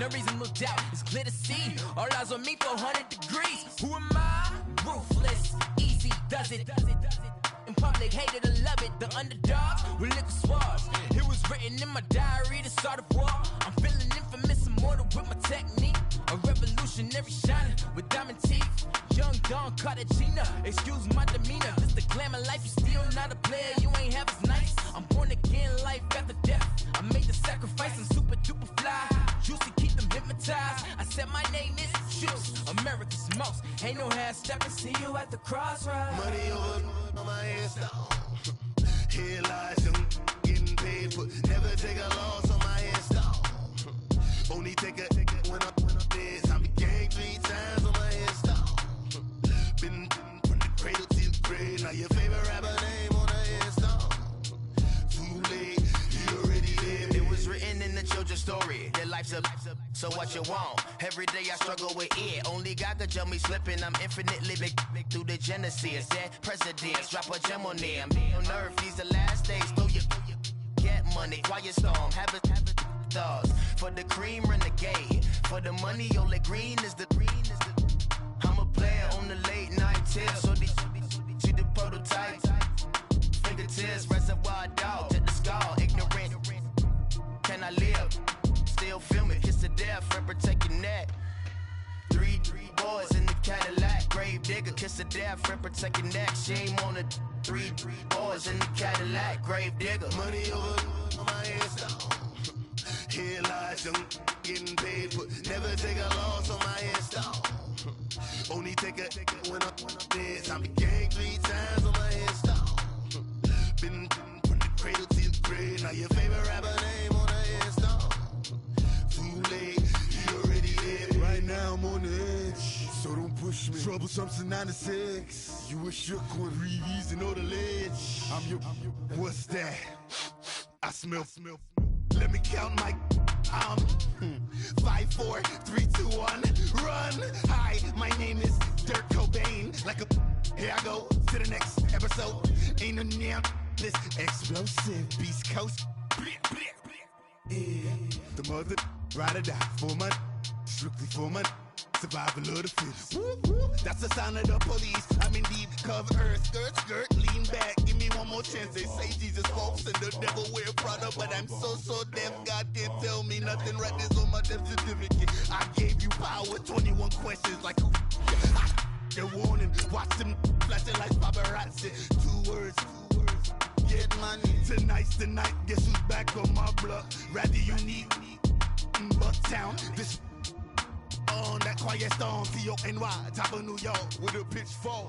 no reasonable doubt. It's clear to see. All eyes on me, 400 degrees. Who am I? Ruthless, easy, does it. In public, hated or love it. The underdogs with liquor swabs. It was written in my diary to start a war. I'm feeling infamous, immortal with my technique. A revolutionary shining with diamond teeth. Young Don Cartagena, excuse my demeanor. This the glamour life, you still not a player. You ain't half as nice. I'm born again, life after death. I made the sacrifice, I'm super duper fly. Juicy, keep them hypnotized. I said my name is Juice, America's most. Ain't no half stepping, see you at the crossroads. Money over on my headstone. Here lies young, getting paid, but never take a loss on my headstone. Only take a when I'm dead. I be gang 3 times on my headstone. Been from the cradle to the grave. Now your favorite rapper name on the headstone. Too late, you already dead. It was written in the children's story. Their life's up, so what you want? Every day I struggle with it. Only God could jump me slipping. I'm infinitely big through the genesis. Dead presidents, drop a gem on them. On earth, these the last days. Throw your get money, quiet storm. Have it stars. For the cream, renegade. For the money, only green is the I'm a player on the late night tips. So these see the prototype. Fingertips, reservoir dog. Check the skull, ignorant. Can I live? Still film it, kiss to death, friend, protect your neck. 3 boys in the Cadillac, grave digger, kiss to death, friend, protect your neck. Shame on the 3 boys in the Cadillac, grave digger. Money over on my headstone. Here lies young, getting paid, but never take a loss on my headstone. Only take a when I'm dead. I be gang 3 times on my headstone. Been from the cradle to the grave. Now your favorite rapper name on the headstone. Too late, you already dead. Right now I'm on the edge, so don't push me. Troublesome to 9 to 6. You a shook one, Reeves and all the ledge. I'm your, what's that? I smell. Let me count my 5, 4, 3, 2, 1, run. Hi, my name is Dirk Cobain. Like a here I go to the next episode. Ain't no damn this explosive Beast Coast. Yeah. The mother ride or die for my strictly for my survival of the fittest. That's the sound of the police. I'm indeed cover earth, skirt, lean back. Give me one more chance. They say Jesus walks and the devil wear Prada, but I'm so deaf. God can't tell me nothing. Right this on my death certificate. I gave you power. 21 questions like who? They're warning. Watch them flashing like paparazzi. 2 words. Get money. Tonight's the night. Guess who's back on my block? Rather unique. Bucktown. This on that quiet storm, T-O-N-Y, top of New York with a pitchfork.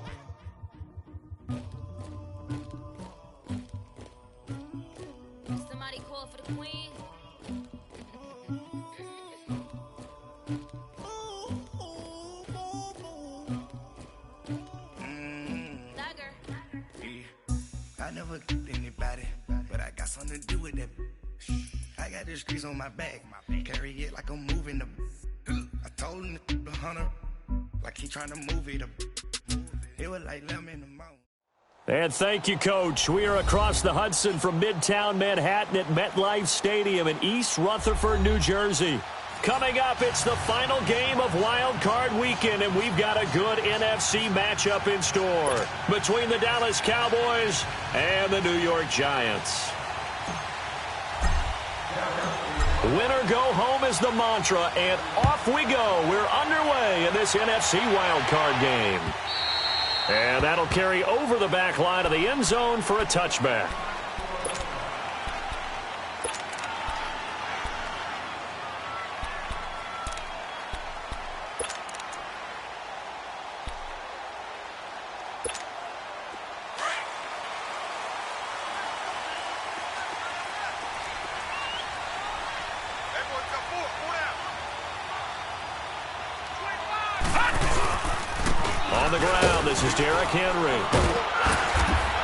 Somebody call for the queen. I never anybody, but I got something to do with that. I got this grease on my back, carry it like I'm moving the. I told him the hunter, like he trying to move it. It was like lemon in the mouth. And thank you, Coach. We are across the Hudson from Midtown Manhattan at MetLife Stadium in East Rutherford, New Jersey. Coming up, it's the final game of Wild Card Weekend, and we've got a good NFC matchup in store between the Dallas Cowboys and the New York Giants. Winner go home is the mantra, and off we go. We're underway in this NFC wildcard game. And that'll carry over the back line of the end zone for a touchback. On the ground, this is Derrick Henry.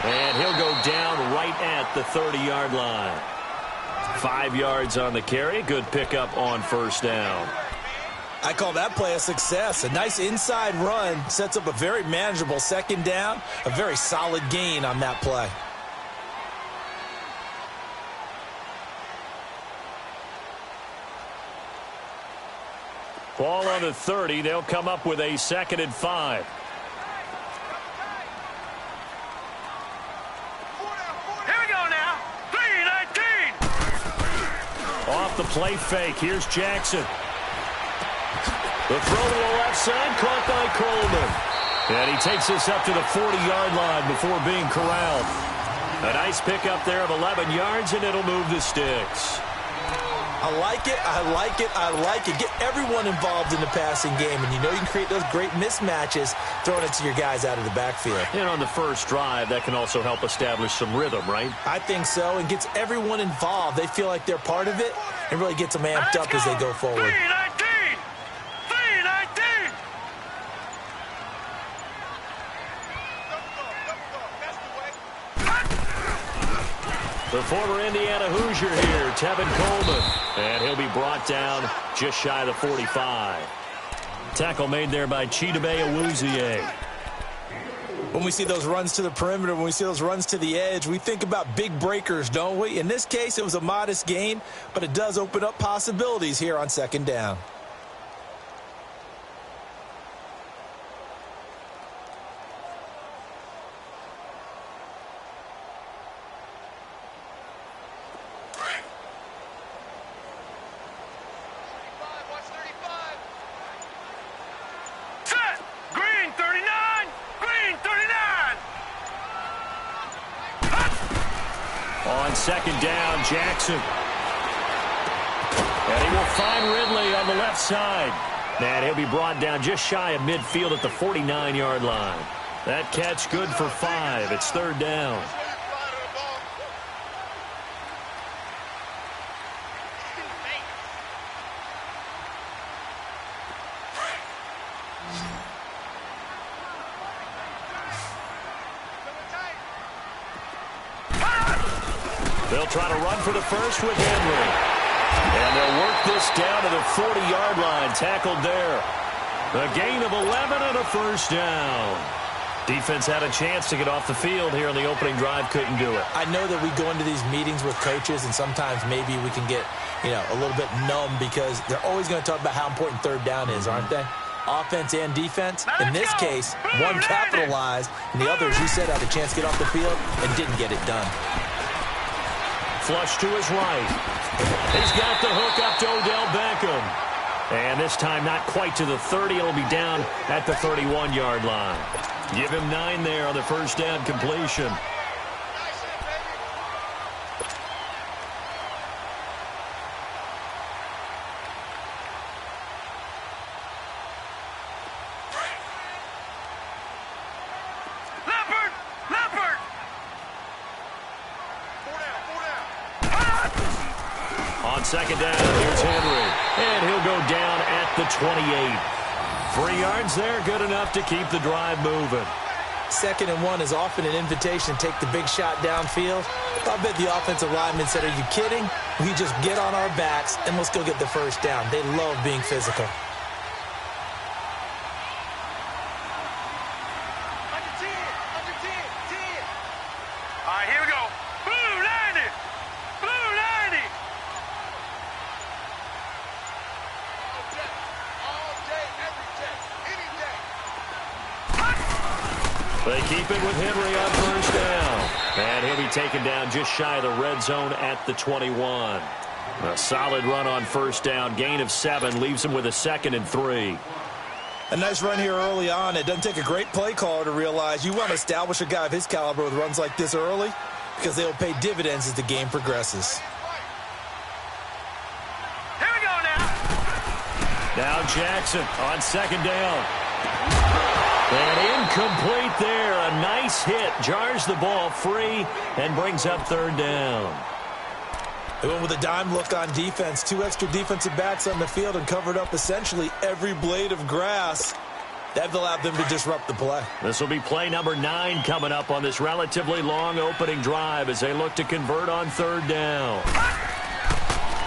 And he'll go down right at the 30-yard line. 5 yards on the carry. Good pickup on first down. I call that play a success. A nice inside run sets up a very manageable second down. A very solid gain on that play. Ball on the 30. They'll come up with a 2nd and 5. Here we go now. 3-19. Off the play fake. Here's Jackson. The throw to the left side, caught by Coleman. And he takes this up to the 40-yard line before being corralled. A nice pickup there of 11 yards, and it'll move the sticks. I like it, I like it, I like it. Get everyone involved in the passing game, and you know you can create those great mismatches throwing it to your guys out of the backfield. And on the first drive, that can also help establish some rhythm, right? I think so, and gets everyone involved. They feel like they're part of it, and really gets them amped up as they go forward. 3-19. The former Indiana Hoosier here, Tevin Coleman. And he'll be brought down just shy of the 45. Tackle made there by Chidobe Awuzie. When we see those runs to the perimeter, when we see those runs to the edge, we think about big breakers, don't we? In this case, it was a modest gain, but it does open up possibilities here on 2nd down. On 2nd down, Jackson. And he will find Ridley on the left side. And he'll be brought down just shy of midfield at the 49-yard line. That catch good for 5. It's 3rd down. They'll try to run for the first with Henry. And they'll work this down to the 40-yard line. Tackled there. A gain of 11 and a 1st down. Defense had a chance to get off the field here on the opening drive. Couldn't do it. I know that we go into these meetings with coaches, and sometimes maybe we can get, a little bit numb because they're always going to talk about how important 3rd down is, aren't they? Offense and defense. In this case, one capitalized, and the other, as you said, had a chance to get off the field and didn't get it done. Flush to his right. He's got the hook up to Odell Beckham. And this time not quite to the 30. It'll be down at the 31-yard line. Give him 9 there on the 1st down completion. On 2nd down, here's Henry. And he'll go down at the 28. 3 yards there, good enough to keep the drive moving. 2nd and 1 is often an invitation to take the big shot downfield. I bet the offensive lineman said, are you kidding? We just get on our backs and let's go get the 1st down. They love being physical. All right, here we go. Blue 90. Blue 90. All day, every day, any day. They keep it with Henry on 1st down. And he'll be taken down just shy of the red zone at the 21. A solid run on 1st down. Gain of 7 leaves him with a 2nd and 3. A nice run here early on. It doesn't take a great play caller to realize you want to establish a guy of his caliber with runs like this early because they will pay dividends as the game progresses. Here we go now. Now Jackson on 2nd down. And incomplete there. A nice hit. Jars the ball free and brings up 3rd down. They went with a dime look on defense. 2 extra defensive backs on the field and covered up essentially every blade of grass. That allowed them to disrupt the play. This will be play number 9 coming up on this relatively long opening drive as they look to convert on 3rd down.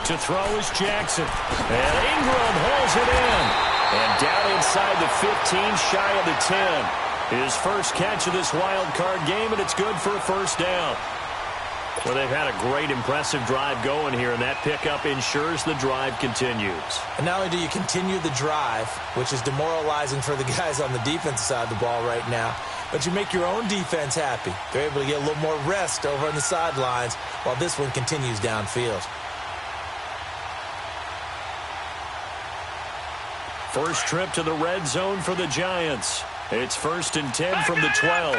To throw is Jackson. And Ingram holds it in. And down inside the 15, shy of the 10. His first catch of this wild card game, and it's good for a 1st down. Well, they've had a great, impressive drive going here, and that pickup ensures the drive continues. And not only do you continue the drive, which is demoralizing for the guys on the defensive side of the ball right now, but you make your own defense happy. They're able to get a little more rest over on the sidelines while this one continues downfield. First trip to the red zone for the Giants. It's 1st and 10 from the 12.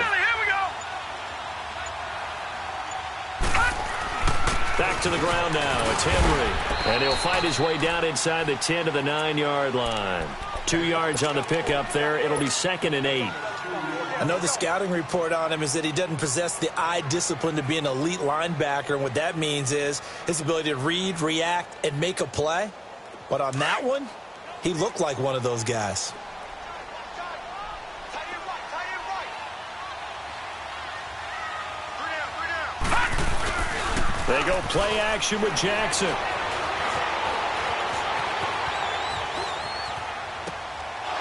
Back to the ground now. It's Henry. And he'll fight his way down inside the 10 to the 9-yard line. 2 yards on the pickup there. It'll be 2nd and 8. I know the scouting report on him is that he doesn't possess the eye discipline to be an elite linebacker. And what that means is his ability to read, react, and make a play. But on that one, he looked like one of those guys. They go play action with Jackson.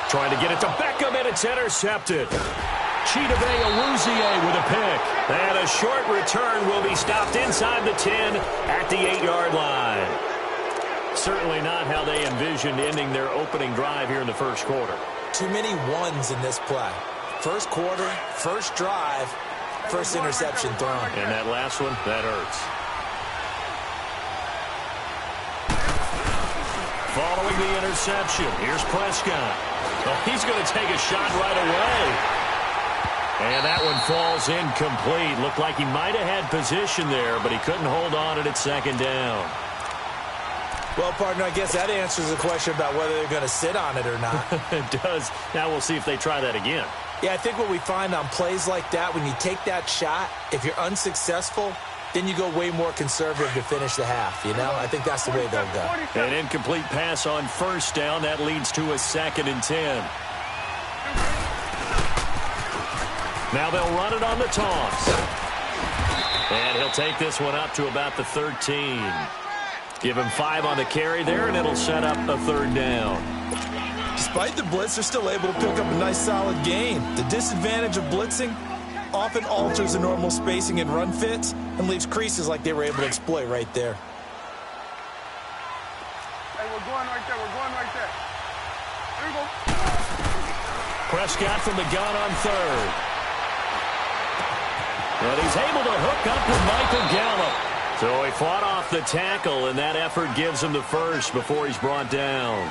Trying to get it to Beckham, and it's intercepted. Chidobe Awuzie with a pick. And a short return will be stopped inside the 10 at the 8-yard line. Certainly not how they envisioned ending their opening drive here in the first quarter. Too many ones in this play. First quarter, first drive, first interception thrown. And that last one, that hurts. Following the interception, here's Prescott. Well, he's going to take a shot right away. And that one falls incomplete. Looked like he might have had position there, but he couldn't hold on at 2nd down. Well, partner, I guess that answers the question about whether they're going to sit on it or not. It does. Now we'll see if they try that again. Yeah, I think what we find on plays like that, when you take that shot, if you're unsuccessful, then you go way more conservative to finish the half, you know? I think that's the way they'll go. An incomplete pass on 1st down. That leads to a 2nd and 10. Now they'll run it on the toss. And he'll take this one up to about the 13. Give him 5 on the carry there, and it'll set up a 3rd down. Despite the blitz, they're still able to pick up a nice, solid gain. The disadvantage of blitzing often alters the normal spacing and run fits and leaves creases like they were able to exploit right there. Hey, we're going right there. We're going right there. There we go. Prescott from the gun on 3rd. And he's able to hook up with Michael Gallup. So he fought off the tackle, and that effort gives him the first before he's brought down.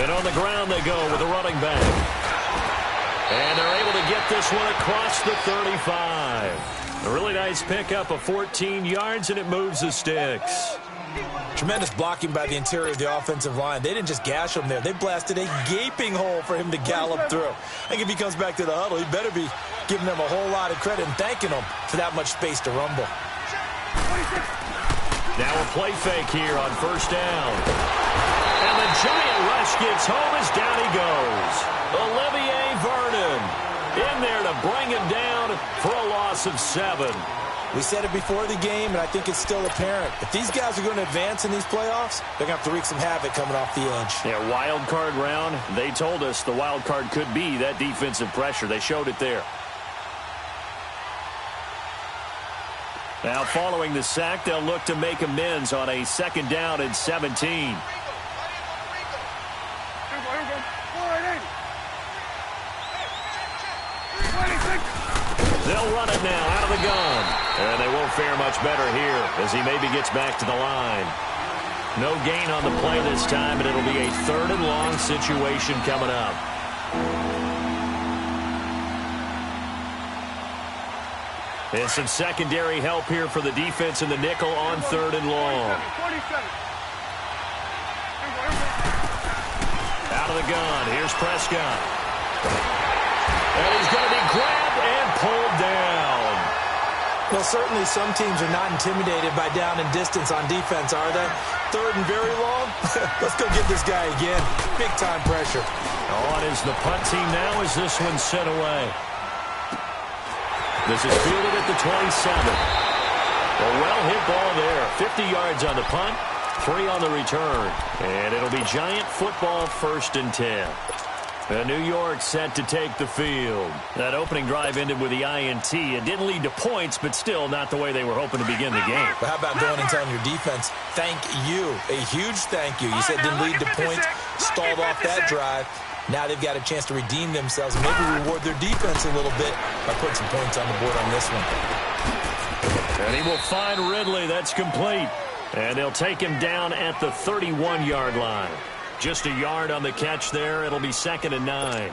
And on the ground they go with a running back. And they're able to get this one across the 35. A really nice pickup of 14 yards, and it moves the sticks. Tremendous blocking by the interior of the offensive line. They didn't just gash him there. They blasted a gaping hole for him to gallop through. I think if he comes back to the huddle, he better be giving them a whole lot of credit and thanking them for that much space to rumble. Now a play fake here on 1st down. And the giant rush gets home as down he goes. Olivier Vernon in there to bring him down for a loss of 7. We said it before the game, and I think it's still apparent. If these guys are going to advance in these playoffs, they're going to have to wreak some havoc coming off the edge. Yeah, wild card round. They told us the wild card could be that defensive pressure. They showed it there. Now, following the sack, they'll look to make amends on a 2nd down and 17. They'll run it now out of the gun. And they won't fare much better here as he maybe gets back to the line. No gain on the play this time, and it'll be a 3rd and long situation coming up. And some secondary help here for the defense in the nickel on 3rd and long. Out of the gun. Here's Prescott. And he's going to be grabbed and pulled down. Well, certainly some teams are not intimidated by down and distance on defense, are they? 3rd and very long? Let's go get this guy again. Big time pressure. On is the punt team now as this one's sent away. This is fielded at the 27. A well-hit ball there. 50 yards on the punt, 3 on the return. And it'll be Giant football, 1st and 10. New York set to take the field. That opening drive ended with the INT. It didn't lead to points, but still not the way they were hoping to begin the game. But how about going and telling your defense, thank you, a huge thank you. You said it didn't lead to points, stalled off that drive. Now they've got a chance to redeem themselves and maybe reward their defense a little bit by putting some points on the board on this one. And he will find Ridley. That's complete. And they'll take him down at the 31-yard line. Just a yard on the catch there. It'll be 2nd and 9.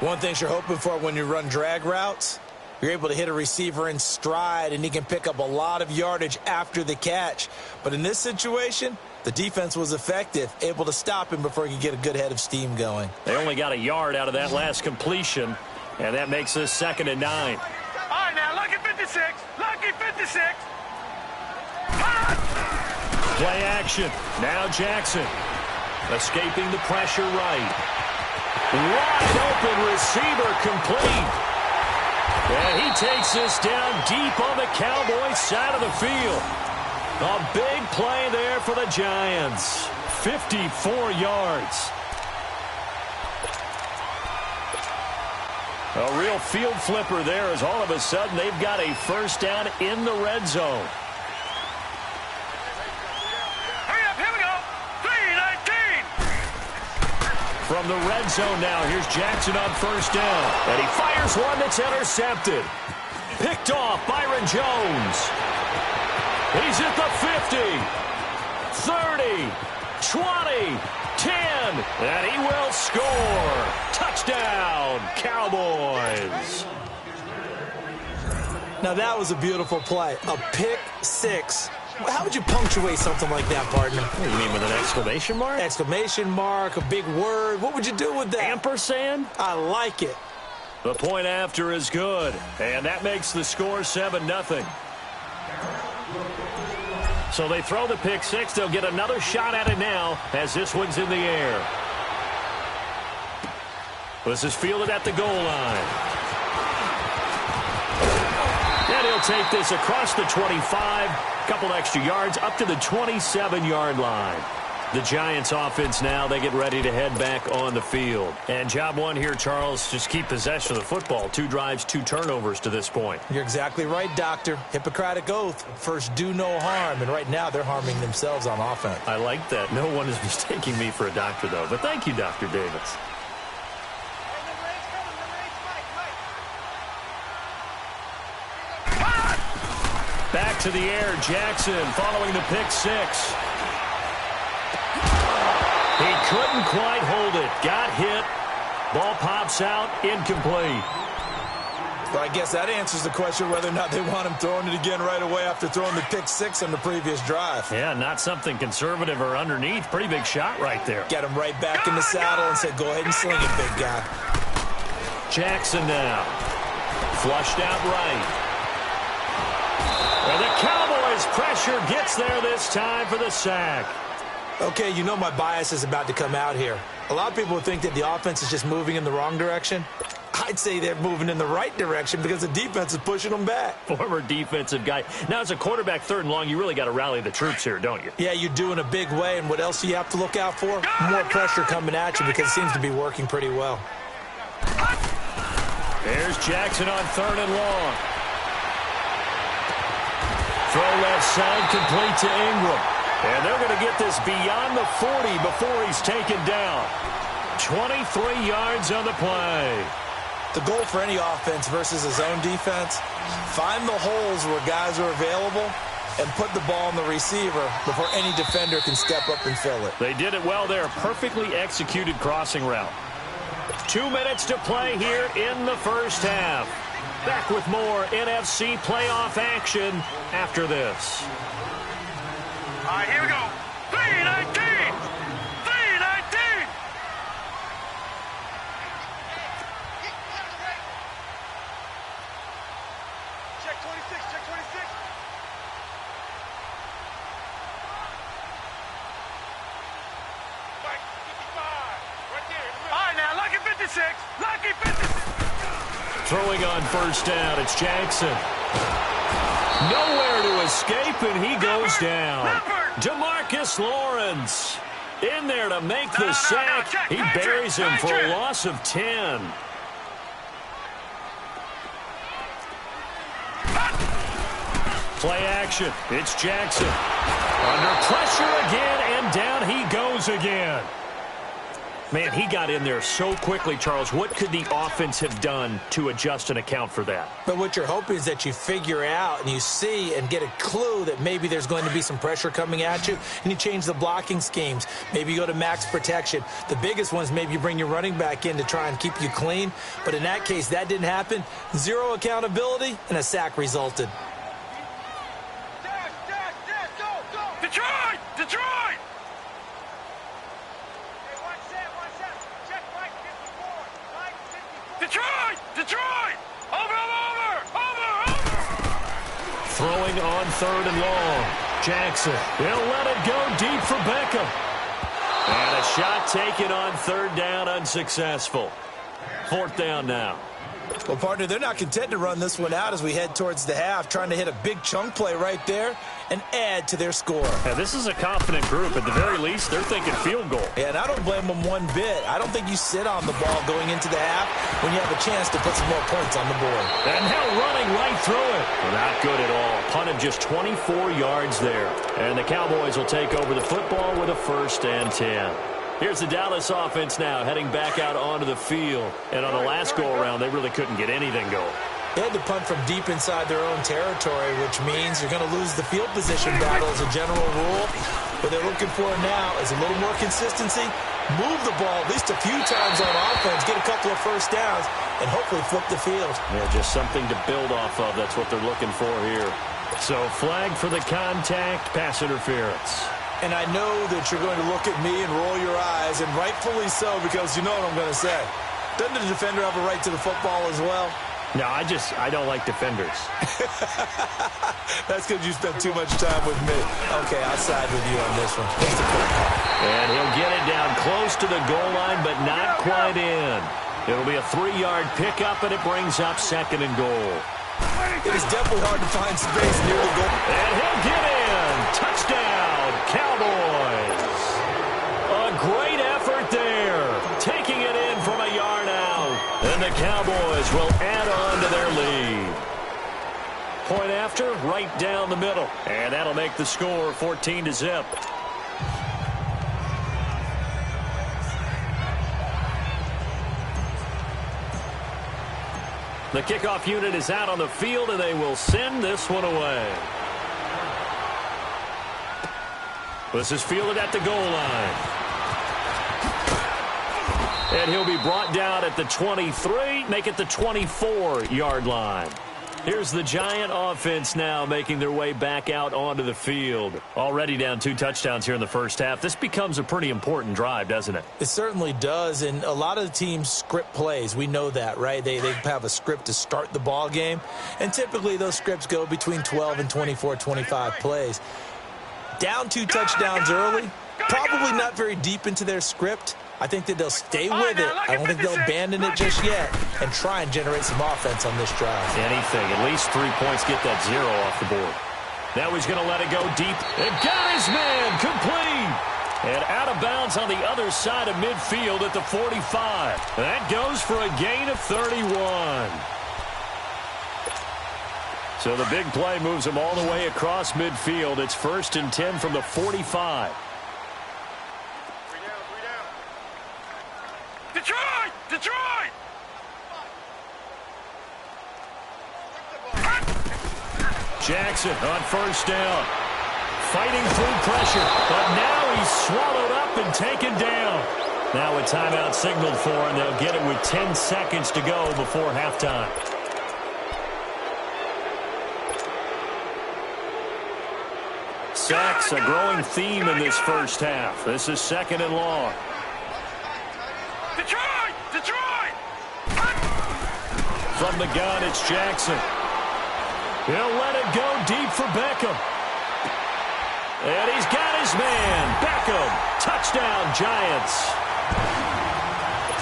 One thing you're hoping for when you run drag routes, you're able to hit a receiver in stride, and he can pick up a lot of yardage after the catch. But in this situation, the defense was effective, able to stop him before he could get a good head of steam going. They only got a yard out of that last completion, and that makes this 2nd and 9. All right, now, lucky 56. Lucky 56. Play action. Now Jackson. Escaping the pressure right. Wide open receiver complete. And he takes this down deep on the Cowboys side of the field. A big play there for the Giants. 54 yards. A real field flipper there as all of a sudden they've got a 1st down in the red zone. From the red zone now, here's Jackson on 1st down. And he fires one that's intercepted. Picked off Byron Jones. He's at the 50, 30, 20, 10, and he will score. Touchdown, Cowboys. Now that was a beautiful play. A pick 6. How would you punctuate something like that, partner? What do you mean, with an exclamation mark? Exclamation mark, a big word. What would you do with that? Ampersand? I like it. The point after is good, and that makes the score 7-0. So they throw the pick 6. They'll get another shot at it now as this one's in the air. This is fielded at the goal line. And he'll take this across the 25. Couple extra yards up to the 27-yard line. The Giants offense now, they get ready to head back on the field. And job one here, Charles, just keep possession of the football. 2 drives, 2 turnovers to this point. You're exactly right, Doctor. Hippocratic oath. First, do no harm. And right now, they're harming themselves on offense. I like that. No one is mistaking me for a doctor, though. But thank you, Dr. Davis. Back to the air, Jackson following the pick 6. He couldn't quite hold it. Got hit. Ball pops out, incomplete. Well, I guess that answers the question whether or not they want him throwing it again right away after throwing the pick 6 on the previous drive. Yeah, not something conservative or underneath. Pretty big shot right there. Get him right back in the saddle and say, go ahead and sling it, big guy. Jackson now. Flushed out right. And the Cowboys' pressure gets there this time for the sack. Okay, you know my bias is about to come out here. A lot of people would think that the offense is just moving in the wrong direction. I'd say they're moving in the right direction because the defense is pushing them back. Former defensive guy. Now, as a quarterback, 3rd and long, you really got to rally the troops here, don't you? Yeah, you do in a big way. And what else do you have to look out for? More pressure coming at you because it seems to be working pretty well. There's Jackson on 3rd and long. Throw left side, complete to Ingram. And they're going to get this beyond the 40 before he's taken down. 23 yards on the play. The goal for any offense versus his own defense, find the holes where guys are available and put the ball on the receiver before any defender can step up and fill it. They did it well there. Perfectly executed crossing route. 2 minutes to play here in the first half. Back with more NFC playoff action after this. All right, here we go. 3-19. 3-19. Check 26. Check 26. Mike, 55. Right there. All right, now, look at 56. Lucky 56. Throwing on first down, it's Jackson. Nowhere to escape, and he goes down. DeMarcus Lawrence in there to make the sack. He buries him for a loss of 10. Play action. It's Jackson. Under pressure again, and down he goes again. Man, he got in there so quickly, Charles. What could the offense have done to adjust and account for that? But what you're hoping is that you figure out and you see and get a clue that maybe there's going to be some pressure coming at you, and you change the blocking schemes. Maybe you go to max protection. The biggest one is maybe you bring your running back in to try and keep you clean. But in that case, that didn't happen. Zero accountability, and a sack resulted. Detroit! Detroit! Detroit! Detroit! Over! Throwing on third and long. Jackson, he'll let it go deep for Beckham. And a shot taken on third down, unsuccessful. Fourth down now. Well, partner, they're not content to run this one out as we head towards the half, trying to hit a big chunk play right there and add to their score. Yeah, this is a confident group. At the very least, they're thinking field goal. Yeah, and I don't blame them one bit. I don't think you sit on the ball going into the half when you have a chance to put some more points on the board. And now running right through it. Well, not good at all. Punt of just 24 yards there. And the Cowboys will take over the football with a 1st and 10. Here's the Dallas offense now heading back out onto the field. And on the last go-around, they really couldn't get anything going. They had to punt from deep inside their own territory, which means you're going to lose the field position battle as a general rule. What they're looking for now is a little more consistency, move the ball at least a few times on offense, get a couple of first downs, and hopefully flip the field. Yeah, just something to build off of. That's what they're looking for here. So flag for the contact, pass interference. And I know that you're going to look at me and roll your eyes, and rightfully so, because you know what I'm going to say. Doesn't the defender have a right to the football as well? No, I don't like defenders. That's because you spent too much time with me. Okay, I'll side with you on this one. And he'll get it down close to the goal line, but not quite in. It'll be a 3-yard pickup, and it brings up 2nd and goal. It is definitely hard to find space near the goal. And he'll get in. Touchdown, Cowboys. A great effort there. Taking it in from a yard out. And the Cowboys will add on to their lead. Point after, right down the middle. And that'll make the score 14-0. The kickoff unit is out on the field, and they will send this one away. This is fielded at the goal line. And he'll be brought down at the 23, make it the 24-yard line. Here's the Giant offense now making their way back out onto the field. Already down 2 touchdowns here in the first half. This becomes a pretty important drive, doesn't it? It certainly does, and a lot of the teams script plays. We know that, right? They have a script to start the ball game, and typically those scripts go between 12 and 24, 25 plays. Down 2 touchdowns early, probably not very deep into their script. I think that they'll stay with it. I don't think they'll abandon it just yet and try and generate some offense on this drive. Anything. At least 3 points, get that 0 off the board. Now he's going to let it go deep. And got his man complete. And out of bounds on the other side of midfield at the 45. That goes for a gain of 31. So the big play moves him all the way across midfield. It's 1st and 10 from the 45. Detroit! Detroit! Jackson on first down. Fighting through pressure, but now he's swallowed up and taken down. Now a timeout signaled for, and they'll get it with 10 seconds to go before halftime. Sacks, a growing theme in this first half. This is 2nd and long. Detroit! Detroit! From the gun, it's Jackson. He'll let it go deep for Beckham. And he's got his man, Beckham. Touchdown, Giants.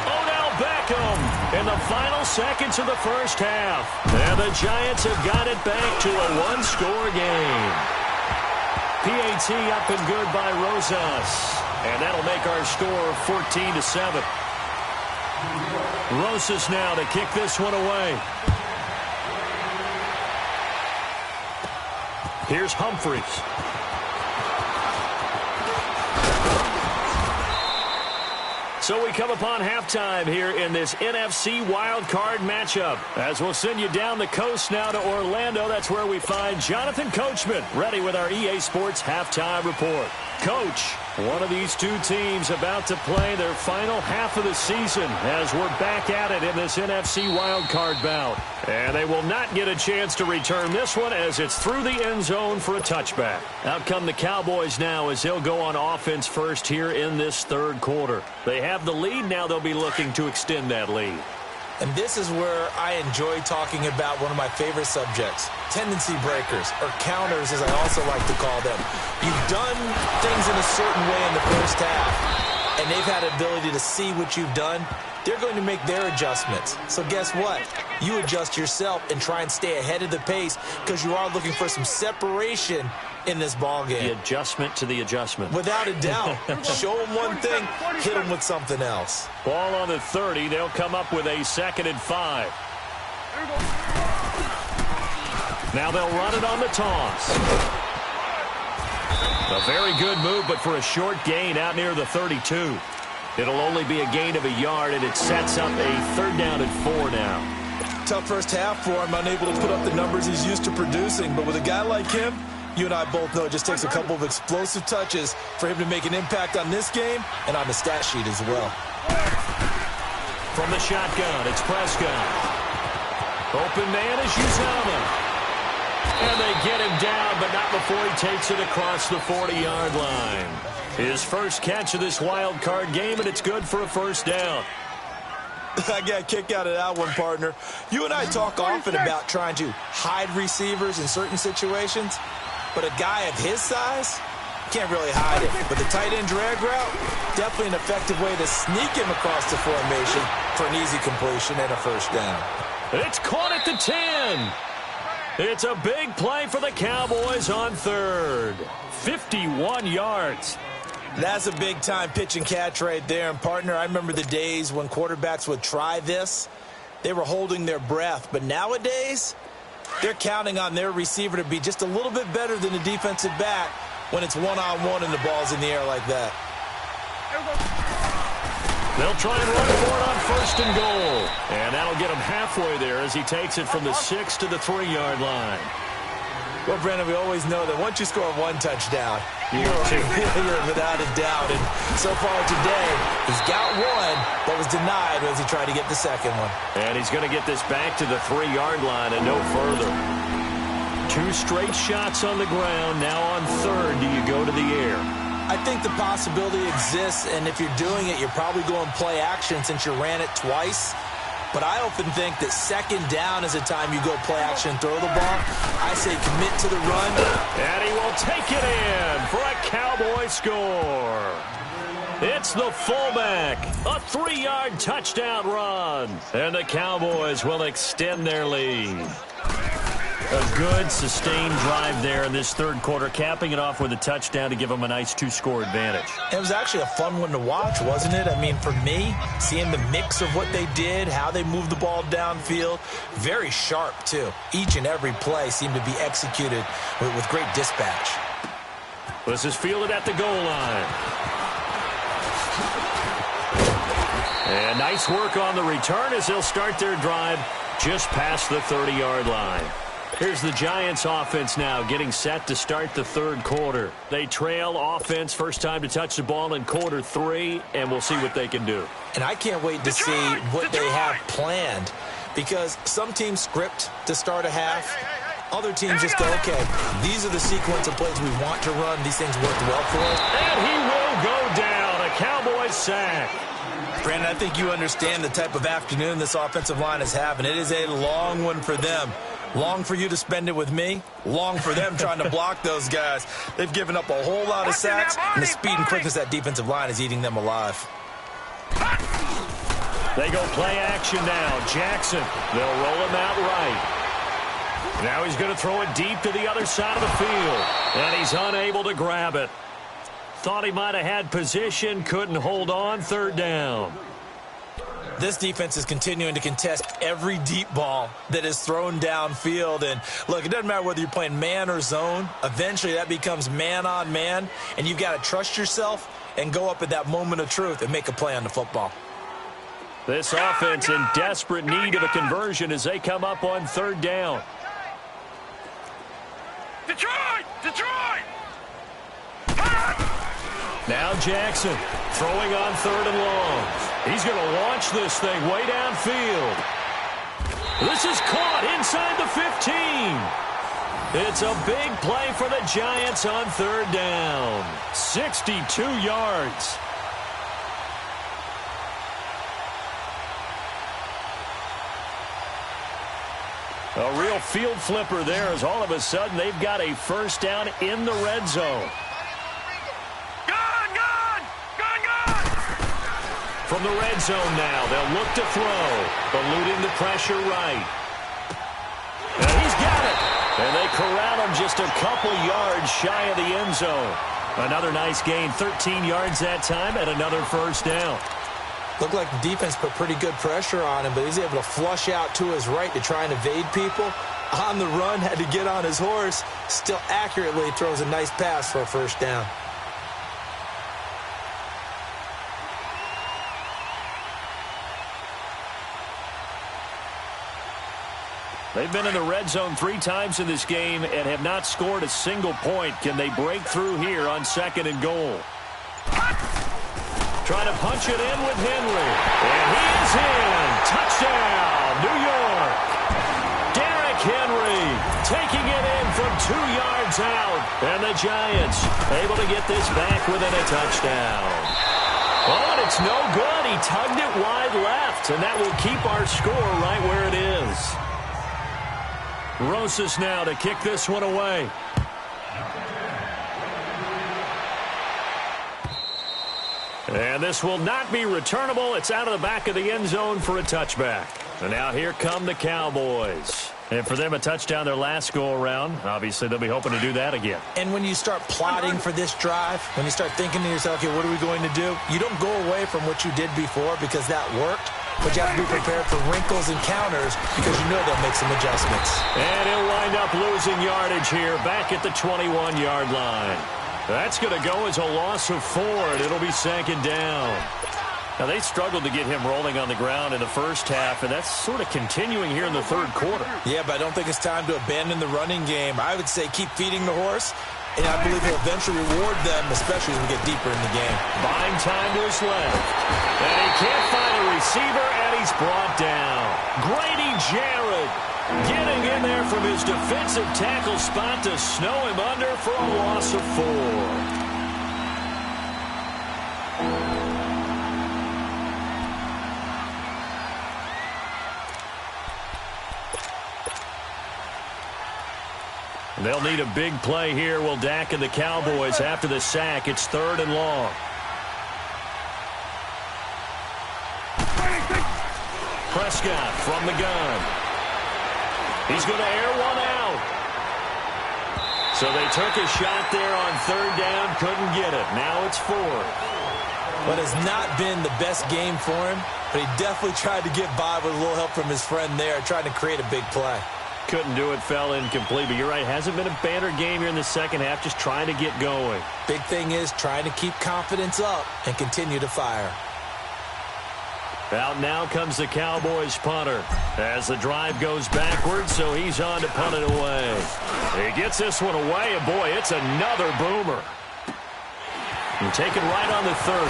Odell Beckham 'em in the final seconds of the first half. And the Giants have got it back to a one-score game. PAT up and good by Rosas. And that'll make our score 14-7. Rosas now to kick this one away. Here's Humphries. So we come upon halftime here in this NFC wildcard matchup. As we'll send you down the coast now to Orlando, that's where we find Jonathan Coachman, ready with our EA Sports halftime report. Coach, one of these two teams about to play their final half of the season as we're back at it in this NFC wildcard bout. And they will not get a chance to return this one as it's through the end zone for a touchback. Out come the Cowboys now as they'll go on offense first here in this third quarter. They have the lead. Now they'll be looking to extend that lead. And this is where I enjoy talking about one of my favorite subjects, tendency breakers, or counters as I also like to call them. You've done things in a certain way in the first half, and they've had the ability to see what you've done. They're going to make their adjustments. So guess what? You adjust yourself and try and stay ahead of the pace because you are looking for some separation in this ball game. The adjustment to the adjustment. Without a doubt. Show them one thing, hit them with something else. Ball on the 30. They'll come up with a 2nd and 5. Now they'll run it on the toss. A very good move, but for a short gain out near the 32. It'll only be a gain of a yard, and it sets up a 3rd down and 4 now. Tough first half for him, unable to put up the numbers he's used to producing. But with a guy like him, you and I both know it just takes a couple of explosive touches for him to make an impact on this game and on the stat sheet as well. From the shotgun, it's Prescott. Open man is Uzama. And they get him down, but not before he takes it across the 40-yard line. His first catch of this wild card game, and it's good for a 1st down. I got a kick out of that one, partner. You and I talk often about trying to hide receivers in certain situations, but a guy of his size can't really hide it. But the tight end drag route, definitely an effective way to sneak him across the formation for an easy completion and a 1st down. It's caught at the 10. It's a big play for the Cowboys on 3rd. 51 yards. That's a big-time pitch and catch right there. And, partner, I remember the days when quarterbacks would try this. They were holding their breath. But nowadays, they're counting on their receiver to be just a little bit better than the defensive back when it's one-on-one and the ball's in the air like that. They'll try and run for it on 1st and goal. And that'll get him halfway there as he takes it from the 6 to the 3-yard line. Well, Brandon, we always know that once you score one touchdown, you're without a doubt. And so far today, he's got one, but was denied as he tried to get the 2nd one. And he's going to get this back to the 3-yard line and no further. 2 straight shots on the ground. Now on 3rd, do you go to the air? I think the possibility exists, and if you're doing it, you're probably going play action since you ran it twice. But I often think that 2nd down is a time you go play action and throw the ball. I say commit to the run. And he will take it in for a Cowboy score. It's the fullback. A 3-yard touchdown run. And the Cowboys will extend their lead. A good, sustained drive there in this 3rd quarter, capping it off with a touchdown to give them a nice 2-score advantage. It was actually a fun one to watch, wasn't it? I mean, for me, seeing the mix of what they did, how they moved the ball downfield, very sharp, too. Each and every play seemed to be executed with great dispatch. This is fielded at the goal line. And nice work on the return as they'll start their drive just past the 30-yard line. Here's the Giants offense now getting set to start the 3rd quarter. They trail offense, first time to touch the ball in quarter 3, and we'll see what they can do. And I can't wait to see what they have planned, because some teams script to start a half. Other teams just go, okay, these are the sequence of plays we want to run. These things worked well for us. And he will go down. A Cowboys sack. Brandon, I think you understand the type of afternoon this offensive line is having. It is a long one for them. Long for you to spend it with me. Long for them trying to block those guys. They've given up a whole lot of sacks, and the speed and quickness of that defensive line is eating them alive. They go play action now. Jackson, they'll roll him out right. Now he's going to throw it deep to the other side of the field. And he's unable to grab it. Thought he might have had position, couldn't hold on, third down. This defense is continuing to contest every deep ball that is thrown downfield. And, look, it doesn't matter whether you're playing man or zone. Eventually that becomes man on man, and you've got to trust yourself and go up at that moment of truth and make a play on the football. This offense in desperate need of a conversion as they come up on third down. Detroit! Detroit! Now Jackson throwing on third and long. He's going to launch this thing way downfield. This is caught inside the 15. It's a big play for the Giants on third down. 62 yards. A real field flipper there as all of a sudden they've got a first down in the red zone. From the red zone now, they'll look to throw, eluding the pressure right. And he's got it. And they corral him just a couple yards shy of the end zone. Another nice gain, 13 yards that time, and another first down. Looked like the defense put pretty good pressure on him, but he's able to flush out to his right to try and evade people. On the run, had to get on his horse. Still accurately throws a nice pass for a first down. They've been in the red zone 3 times in this game and have not scored a single point. Can they break through here on second and goal? Trying to punch it in with Henry. And he is in. Touchdown, New York. Derrick Henry taking it in from 2 yards out. And the Giants able to get this back within a touchdown. Oh, and it's no good. He tugged it wide left, and that will keep our score right where it is. Rosas now to kick this one away. And this will not be returnable. It's out of the back of the end zone for a touchback. And now here come the Cowboys. And for them, a touchdown their last go-around. Obviously, they'll be hoping to do that again. And when you start plotting for this drive, when you start thinking to yourself, okay, what are we going to do? You don't go away from what you did before because that worked. But you have to be prepared for wrinkles and counters because you know they'll make some adjustments. And he'll wind up losing yardage here back at the 21-yard line. That's going to go as a loss of 4, and it'll be second down. Now, they struggled to get him rolling on the ground in the first half, and that's sort of continuing here in the third quarter. Yeah, but I don't think it's time to abandon the running game. I would say keep feeding the horse, and I believe he'll eventually reward them, especially as we get deeper in the game. Buying time to his left. And he can't find a receiver, and he's brought down. Grady Jarrett getting in there from his defensive tackle spot to snow him under for a loss of 4. They'll need a big play here. Will Dak and the Cowboys after the sack. It's third and long. Prescott from the gun. He's going to air one out. So they took a shot there on third down. Couldn't get it. Now it's fourth. But it's not been the best game for him. But he definitely tried to get by with a little help from his friend there, trying to create a big play. Couldn't do it, fell incomplete. But you're right, hasn't been a banner game here in the second half, just trying to get going. Big thing is trying to keep confidence up and continue to fire. Out now comes the Cowboys punter as the drive goes backwards, so he's on to punt it away. He gets this one away, and boy, it's another boomer. And taken right on the 30.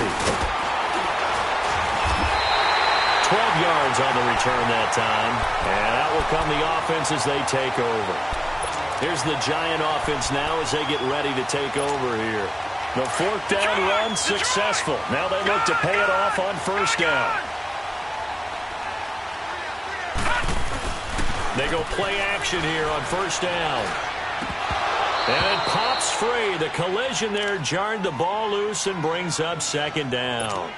12 yards on the return that time. And out will come the offense as they take over. Here's the Giant offense now as they get ready to take over here. The fourth down run successful. Now they look to pay it off on first down. They go play action here on first down. And it pops free. The collision there jarred the ball loose and brings up second down.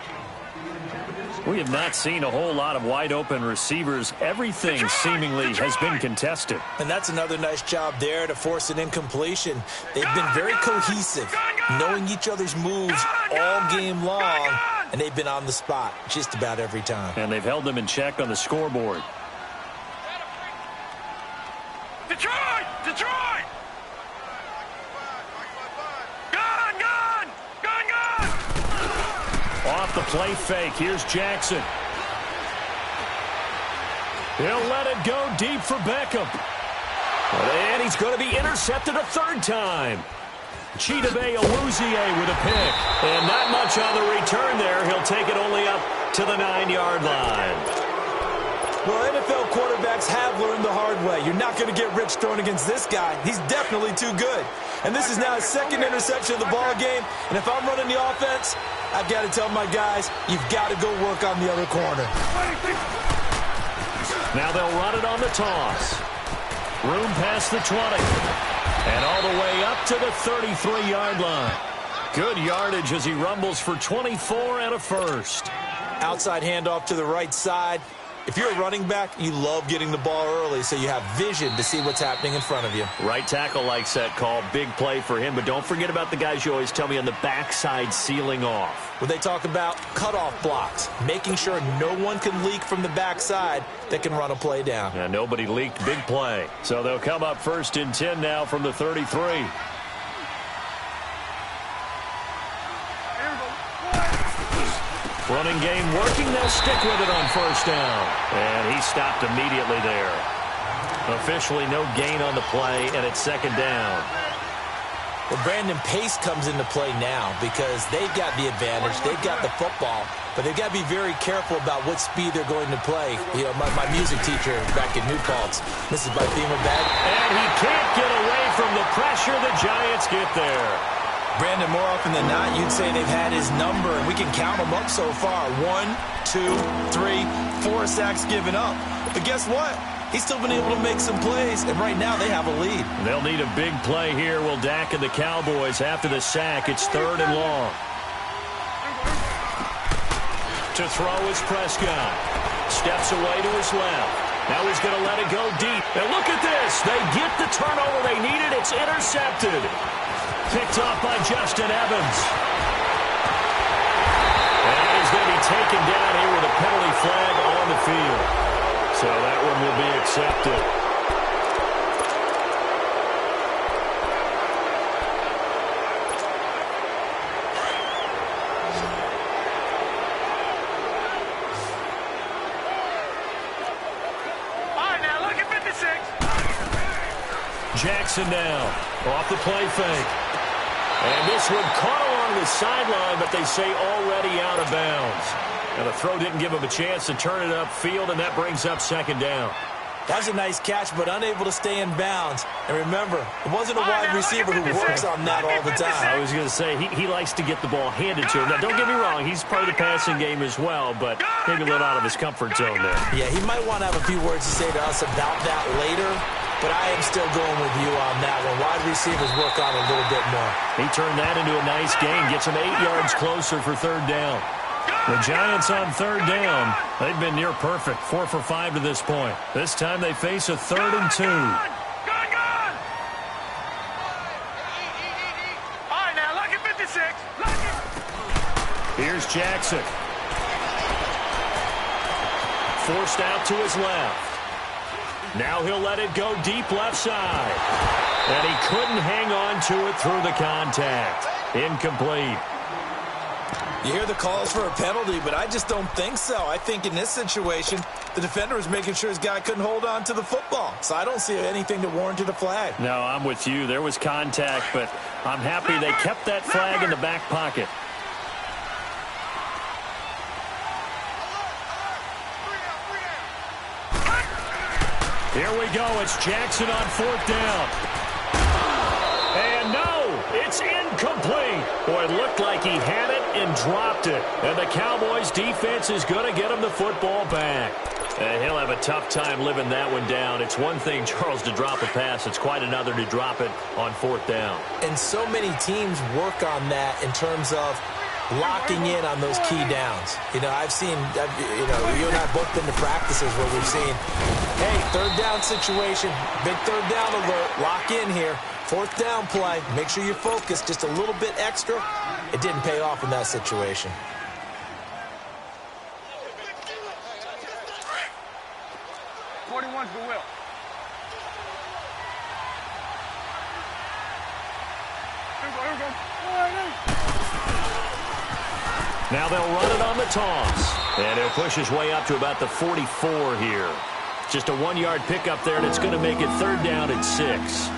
We have not seen a whole lot of wide-open receivers. Everything seemingly has been contested. And that's another nice job there to force an incompletion. They've been very cohesive, knowing each other's moves all game long, and they've been on the spot just about every time. And they've held them in check on the scoreboard. Detroit! Detroit! Gun! Gun! Gun! Gun! Off the play fake. Here's Jackson. He'll let it go deep for Beckham. And he's going to be intercepted a third time. Chidobe Awuzie with a pick. And not much on the return there. He'll take it only up to the 9-yard line. Well, NFL quarterbacks have learned the hard way. You're not going to get rich throwing against this guy. He's definitely too good. And this is now his second interception of the ball game. And if I'm running the offense, I've got to tell my guys, you've got to go work on the other corner. Now they'll run it on the toss. Room past the 20. And all the way up to the 33-yard line. Good yardage as he rumbles for 24 and a first. Outside handoff to the right side. If you're a running back, you love getting the ball early so you have vision to see what's happening in front of you. Right tackle likes that call. Big play for him. But don't forget about the guys you always tell me on the backside sealing off. When they talk about cutoff blocks, making sure no one can leak from the backside that can run a play down. And nobody leaked. Big play. So they'll come up 1st and 10 now from the 33. Running game working. They'll stick with it on 1st down. And he stopped immediately there. Officially no gain on the play, and it's 2nd down. Well, Brandon, pace comes into play now because they've got the advantage. They've got the football, but they've got to be very careful about what speed they're going to play. You know, my music teacher back in New Paltz, Mrs. Bythema Bag. And he can't get away from the pressure. The Giants get there. Brandon, more often than not, you'd say they've had his number, and we can count them up so far. 1, 2, 3, 4 sacks given up. But guess what? He's still been able to make some plays, and right now they have a lead. They'll need a big play here. Will Dak and the Cowboys after the sack. It's 3rd and long. To throw is Prescott. Steps away to his left. Now he's going to let it go deep. And look at this. They get the turnover they needed. It's intercepted. Picked off by Justin Evans. And he's going to be taken down here with a penalty flag on the field. So that one will be accepted. All right, now look at 56. Jackson now off the play fake. And this one caught along the sideline, but they say already out of bounds. And the throw didn't give him a chance to turn it upfield, and that brings up 2nd down. That's a nice catch, but unable to stay in bounds. And remember, it wasn't a wide receiver who works on that all the time. I was going to say, he likes to get the ball handed to him. Now, don't get me wrong, he's part of the passing game as well, but maybe a little out of his comfort zone there. Yeah, he might want to have a few words to say to us about that later, but I am still going with you on that one. Wide receivers work on a little bit more. He turned that into a nice gain, gets him 8 yards closer for 3rd down. The Giants on 3rd down. They've been near perfect, 4 for 5 to this point. This time they face a 3rd and 2. Gun! All right, now look at 56. Look at. Here's Jackson. Forced out to his left. Now he'll let it go deep left side. And he couldn't hang on to it through the contact. Incomplete. You hear the calls for a penalty, but I just don't think so. I think in this situation, the defender was making sure his guy couldn't hold on to the football. So I don't see anything that warranted a flag. No, I'm with you. There was contact, but I'm happy they kept that flag in the back pocket. Here we go. It's Jackson on 4th down. And no, it's incomplete. Boy, it looked like he had it and dropped it. And the Cowboys defense is going to get him the football back. And he'll have a tough time living that one down. It's one thing, Charles, to drop a pass. It's quite another to drop it on 4th down. And so many teams work on that in terms of locking in on those key downs. You know, I've seen, you and I both been to practices where we've seen, hey, third down situation, big third down alert, lock in here. Fourth down play, make sure you focus just a little bit extra. It didn't pay off in that situation. Now they'll run it on the toss. And he'll push his way up to about the 44 here. Just a 1-yard pickup there, and it's going to make it third down at 6.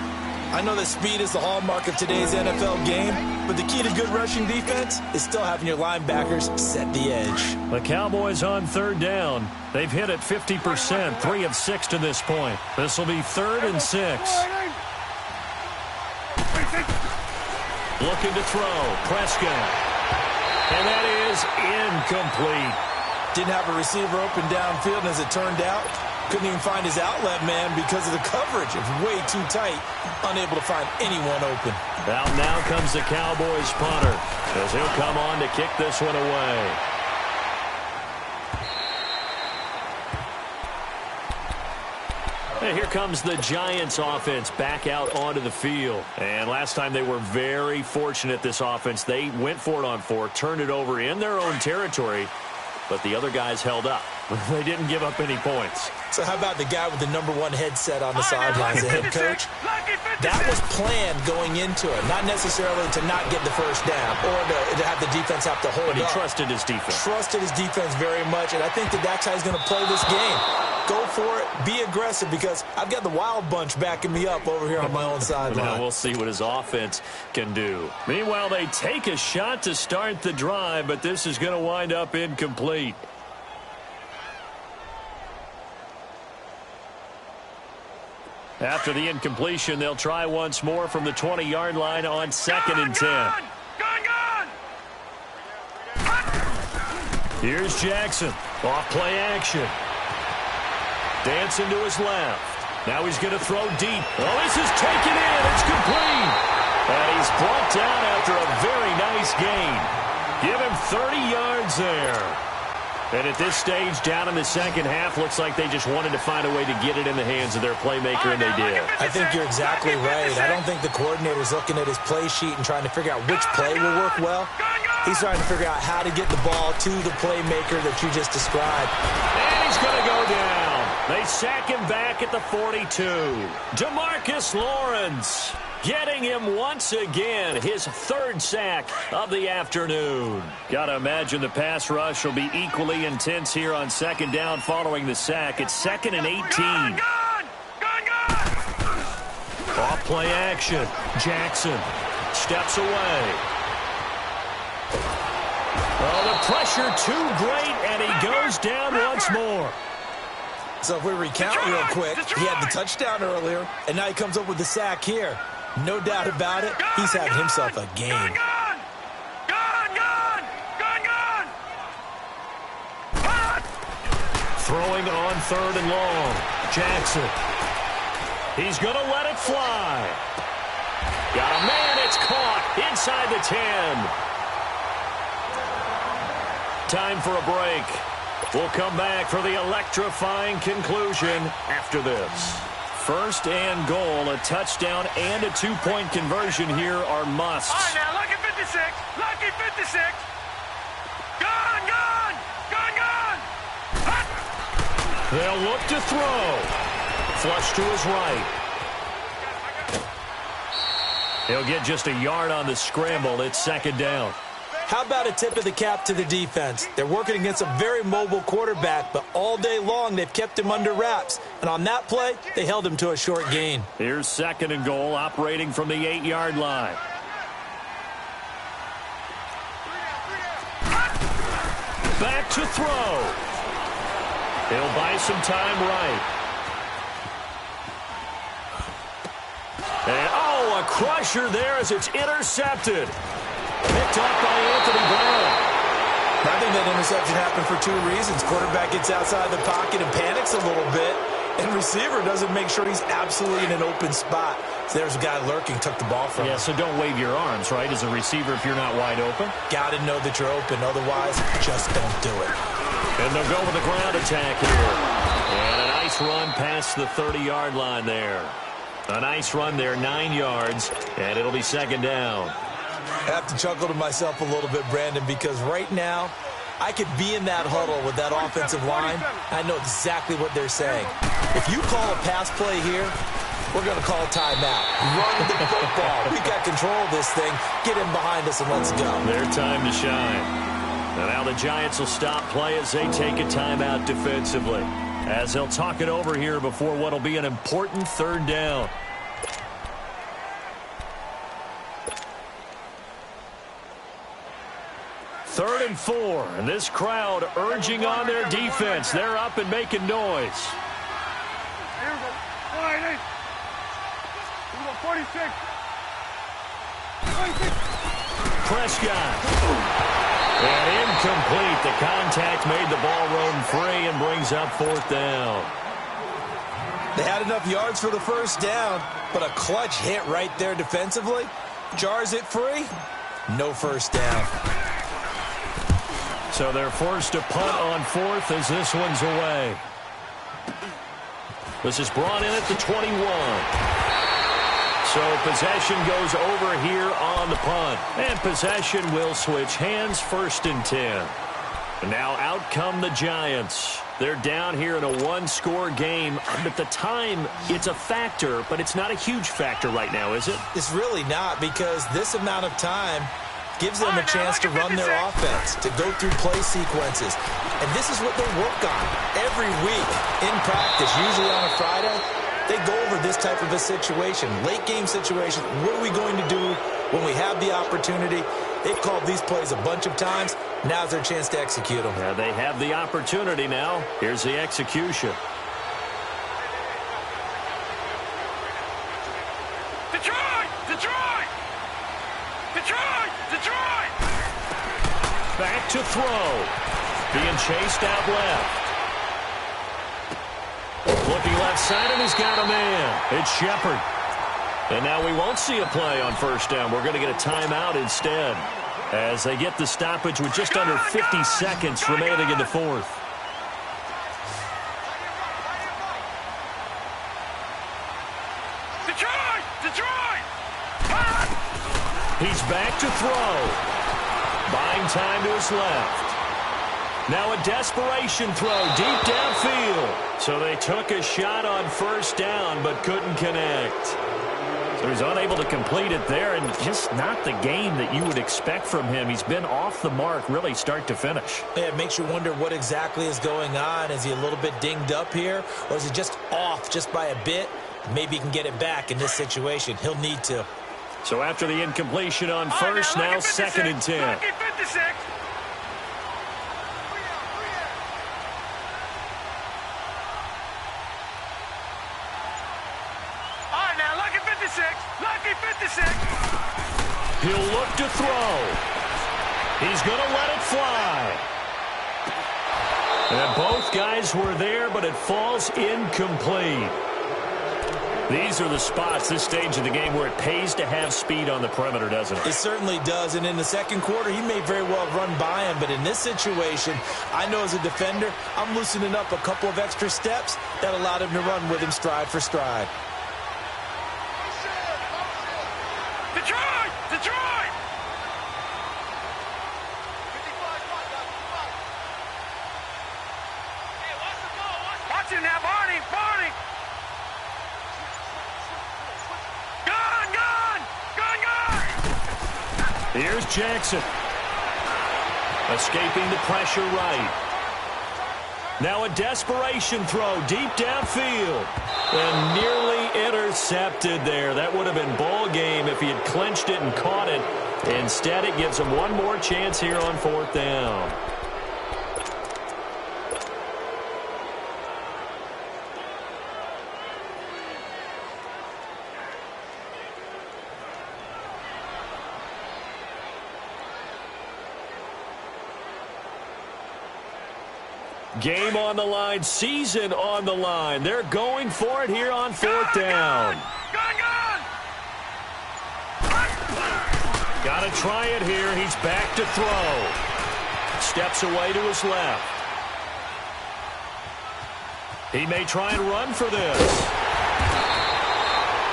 I know that speed is the hallmark of today's NFL game, but the key to good rushing defense is still having your linebackers set the edge. The Cowboys on third down. They've hit it 50%, 3 of 6 to this point. This will be 3rd and 6. Looking to throw. Prescott. And that is incomplete. Didn't have a receiver open downfield, and as it turned out, couldn't even find his outlet man because of the coverage. It was way too tight, unable to find anyone open. Out now comes the Cowboys punter, as he'll come on to kick this one away. And here comes the Giants offense back out onto the field. And last time they were very fortunate, this offense. They went for it on 4, turned it over in their own territory, but the other guys held up. They didn't give up any points. So how about the guy with the #1 headset on the sidelines, the head coach? That was planned going into it, not necessarily to not get the first down or to have the defense have to hold up. But he trusted his defense. Trusted his defense very much, and I think that's how he's going to play this game. Go for it, be aggressive, because I've got the Wild Bunch backing me up over here on my own sideline. Now we'll see what his offense can do. Meanwhile, they take a shot to start the drive, but this is going to wind up incomplete. After the incompletion, they'll try once more from the 20-yard line on 2nd and 10. Here's Jackson. Off play action. Dancing to his left. Now he's going to throw deep. Oh, this is taken in. It's complete. And he's brought down after a very nice gain. Give him 30 yards there. And at this stage, down in the second half, looks like they just wanted to find a way to get it in the hands of their playmaker, and they did. I think you're exactly right. I don't think the coordinator's looking at his play sheet and trying to figure out which play will work well. He's trying to figure out how to get the ball to the playmaker that you just described. And he's going to go down. They sack him back at the 42. DeMarcus Lawrence getting him once again, his 3rd sack of the afternoon. Got to imagine the pass rush will be equally intense here on 2nd down following the sack. It's 2nd and 18. Off play action. Jackson steps away. Oh, the pressure too great, and he goes down once more. So if we recount real quick, he had the touchdown earlier, and now he comes up with the sack here. No doubt about it, he's having himself a game. Throwing on 3rd and long. Jackson. He's going to let it fly. Got a man, it's caught inside the 10. Time for a break. We'll come back for the electrifying conclusion after this. 1st and goal, a touchdown and a 2-point conversion here are musts. All right, now, lucky 56. Lucky 56. Gone. Hot. They'll look to throw. Flush to his right. He'll get just a yard on the scramble. It's 2nd down. How about a tip of the cap to the defense? They're working against a very mobile quarterback, but all day long they've kept him under wraps. And on that play, they held him to a short gain. Here's 2nd and goal, operating from the 8-yard line. Back to throw. He'll buy some time right. And, oh, a crusher there as it's intercepted. Picked off by Anthony Brown. I think that interception happened for 2 reasons. Quarterback gets outside the pocket and panics a little bit. And receiver doesn't make sure he's absolutely in an open spot. So there's a guy lurking, took the ball from him. Yeah, so don't wave your arms, right, as a receiver if you're not wide open. Got to know that you're open. Otherwise, just don't do it. And they'll go with a ground attack here. And a nice run past the 30-yard line there. A nice run there, 9 yards, and it'll be second down. I have to chuckle to myself a little bit, Brandon, because right now, I could be in that huddle with that offensive line. I know exactly what they're saying. If you call a pass play here, we're going to call a timeout. Run the football. We got control of this thing. Get in behind us and let's go. Their time to shine. And now the Giants will stop play as they take a timeout defensively, as they'll talk it over here before what will be an important third down. Third and 4, and this crowd urging on their defense. They're up and making noise. Here we go. 180. Here we go. 46. 46. Prescott. And incomplete. The contact made the ball roam free and brings up fourth down. They had enough yards for the first down, but a clutch hit right there defensively. Jars it free. No first down. So they're forced to punt on fourth as this one's away. This is brought in at the 21. So possession goes over here on the punt. And possession will switch hands, first and 10. And now out come the Giants. They're down here in a one-score game. At the time, it's a factor, but it's not a huge factor right now, is it? It's really not, because this amount of time gives them a chance to run their offense, to go through play sequences. And this is what they work on every week in practice, usually on a Friday. They go over this type of a situation, late-game situation. What are we going to do when we have the opportunity? They've called these plays a bunch of times. Now's their chance to execute them. Yeah, they have the opportunity now. Here's the execution. Detroit! Detroit! Detroit! Detroit! Back to throw. Being chased out left. Looking left side, and he's got a man. It's Shepard. And now we won't see a play on first down. We're going to get a timeout instead, as they get the stoppage with just under 50 seconds remaining in the fourth. Detroit! Detroit! He's back to throw. Buying time to his left. Now a desperation throw deep downfield. So they took a shot on first down but couldn't connect. So he's unable to complete it there, and just not the game that you would expect from him. He's been off the mark really start to finish. Yeah, it makes you wonder what exactly is going on. Is he a little bit dinged up here, or is he just off just by a bit? Maybe he can get it back in this situation. He'll need to. So after the incompletion on first, now second and 10. Lucky 56. All right, now, lucky 56. Lucky 56. He'll look to throw. He's going to let it fly. And both guys were there, but it falls incomplete. These are the spots, this stage of the game, where it pays to have speed on the perimeter, doesn't it? It certainly does, and in the second quarter, he may very well run by him, but in this situation, I know as a defender, I'm loosening up a couple of extra steps that allowed him to run with him stride for stride. Detroit! Detroit! Watch it now, Barney! Barney! Gun! Gun! Gun! Gun! Here's Jackson. Escaping the pressure right. Now a desperation throw deep downfield. And nearly intercepted there. That would have been ball game if he had clinched it and caught it. Instead, it gives him one more chance here on fourth down. Game on the line, season on the line. They're going for it here on fourth down. Got to try it here. He's back to throw. Steps away to his left. He may try and run for this.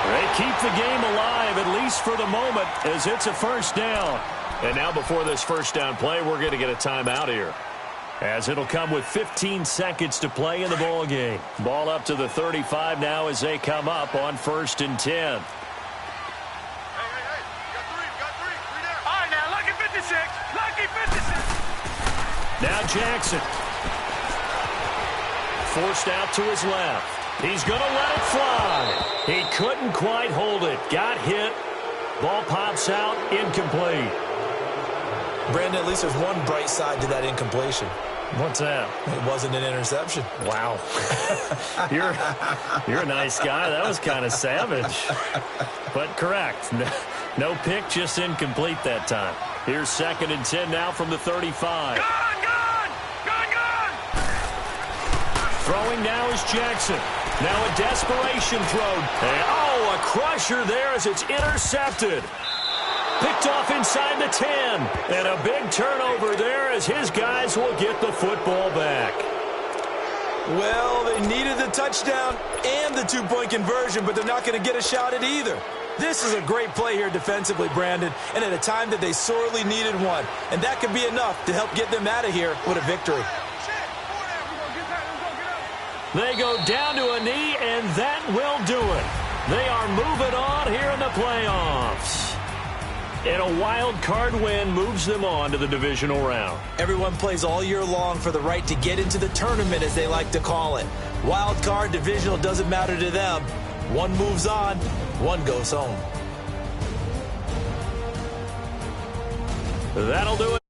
They keep the game alive, at least for the moment, as it's a first down. And now before this first down play, we're going to get a timeout here, as it'll come with 15 seconds to play in the ball game. Ball up to the 35 now as they come up on 1st and 10. Hey, got three there. All right, now, lucky 56. Now Jackson. Forced out to his left. He's going to let it fly. He couldn't quite hold it. Got hit. Ball pops out. Incomplete. Brandon, at least there's one bright side to that incompletion. What's that? It wasn't an interception. Wow. You're a nice guy. That was kind of savage. But correct. No pick, just incomplete that time. Here's 2nd and 10 now from the 35. Gone! Throwing now is Jackson. Now a desperation throw. And, a crusher there as it's intercepted. Picked off inside the 10. And a big turnover there as his guys will get the football back. Well, they needed the touchdown and the 2-point conversion, but they're not going to get a shot at either. This is a great play here defensively, Brandon, and at a time that they sorely needed one. And that could be enough to help get them out of here with a victory. They go down to a knee, and that will do it. They are moving on here in the playoffs. And a wild card win moves them on to the divisional round. Everyone plays all year long for the right to get into the tournament, as they like to call it. Wild card, divisional, doesn't matter to them. One moves on, one goes home. That'll do it.